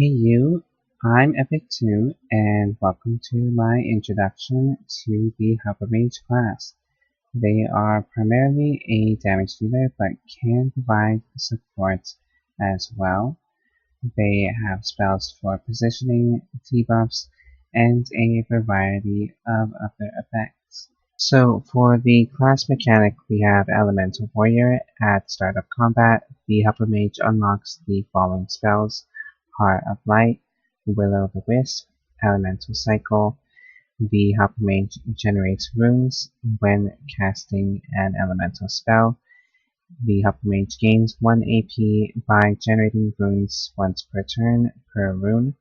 Hey you, I'm Epic2 and welcome to my introduction to the Huppermage class. They are primarily a damage dealer but can provide support as well. They have spells for positioning, debuffs, and a variety of other effects. So for the class mechanic, we have Elemental Warrior. At start of combat, the Huppermage unlocks the following spells: Heart of Light, Will-o'-the-Wisp, Elemental Cycle. The Huppermage generates runes when casting an elemental spell. The Huppermage gains 1 AP by generating runes once per turn per rune.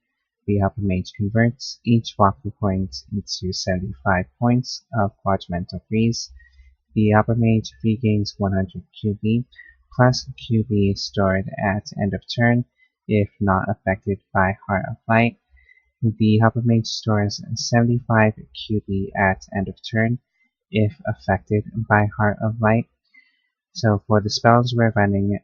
The Huppermage converts each Wakfu point into 75 points of Quadrimental Freeze. The Huppermage regains 100 QB plus QB stored at end of turn if not affected by Heart of Light. The Huppermage stores 75 QB at end of turn if affected by Heart of Light. So for the spells we're running,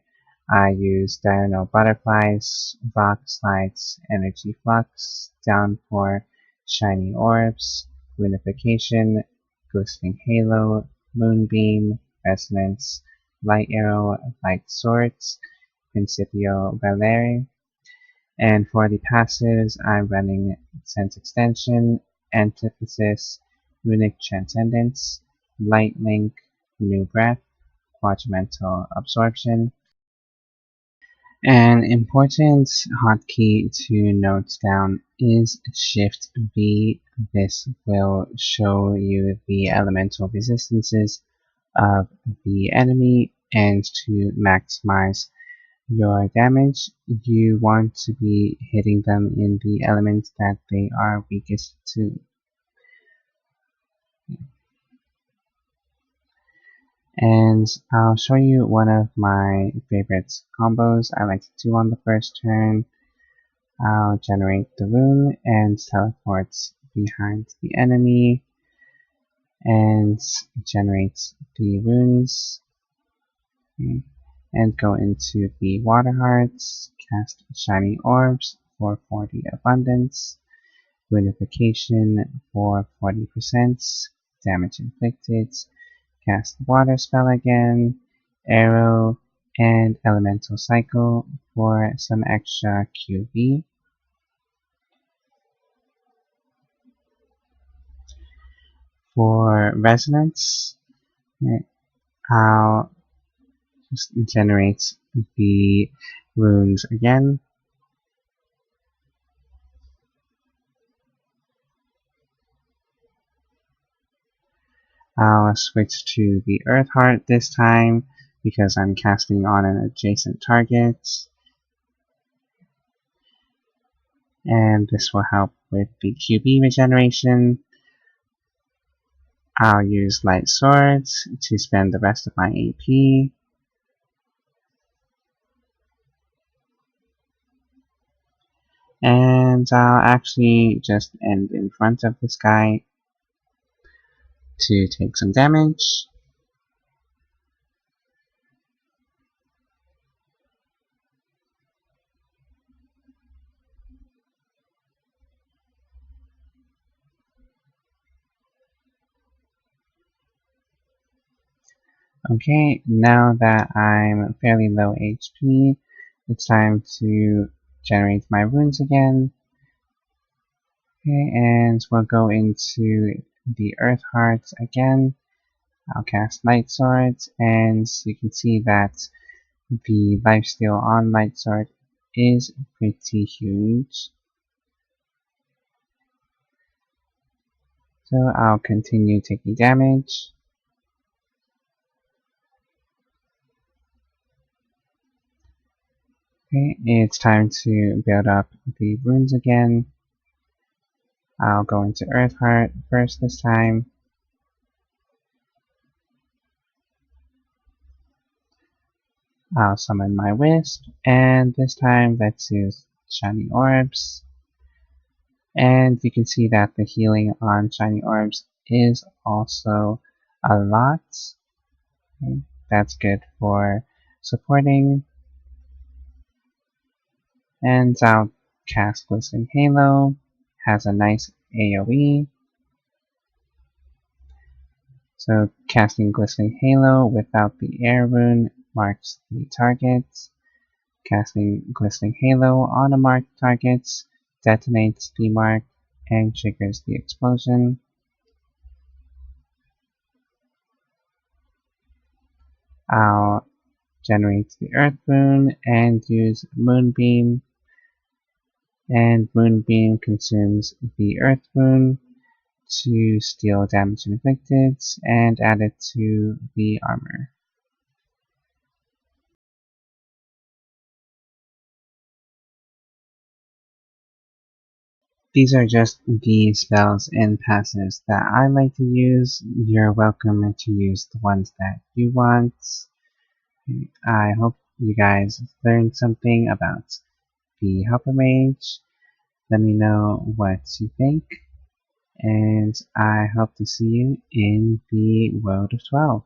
I use Diurnal Butterflies, Rock Slides, Energy Flux, Downpour, Shiny Orbs, Unification, Glistening Halo, Moonbeam, Resonance, Light Arrow, Light Swords, Principio Valere. And for the passives, I'm running Sense Extension, Antithesis, Runic Transcendence, Light Link, New Breath, Quadrimental Absorption. An important hotkey to note down is Shift V. This will show you the elemental resistances of the enemy, and to maximize your damage, you want to be hitting them in the element that they are weakest to. And I'll show you one of my favorite combos I like to do on the first turn. I'll generate the rune and teleport behind the enemy and generate the runes. Okay. And go into the Water Hearts, cast Shiny Orbs for 40 Abundance, Unification for 40%, Damage Inflicted, cast Water Spell again, Arrow, and Elemental Cycle for some extra QB. For Resonance, I'll just generate the runes again. I'll switch to the Earth Heart this time because I'm casting on an adjacent target. And this will help with the QB regeneration. I'll use Light Swords to spend the rest of my AP. And I'll actually just end in front of this guy to take some damage. Okay, now that I'm fairly low HP, it's time to generate my runes again. Okay, and we'll go into the Earth Heart again. I'll cast Light Swords, and you can see that the lifesteal on Light Sword is pretty huge. So I'll continue taking damage. Okay, it's time to build up the runes again. I'll go into Earth Heart first this time. I'll summon my Wisp, and this time let's use Shiny Orbs. And you can see that the healing on Shiny Orbs is also a lot. Okay, that's good for supporting. And I'll cast Glistening Halo, has a nice AoE. So casting Glistening Halo without the air rune marks the target. Casting Glistening Halo on a marked target detonates the mark and triggers the explosion. I'll generate the Earth Rune and use Moonbeam, and Moonbeam consumes the Earth Rune to steal damage inflicted and add it to the armor. These are just the spells and passes that I like to use. You're welcome to use the ones that you want. I hope you guys learned something about the Huppermage. Let me know what you think, and I hope to see you in the World of 12.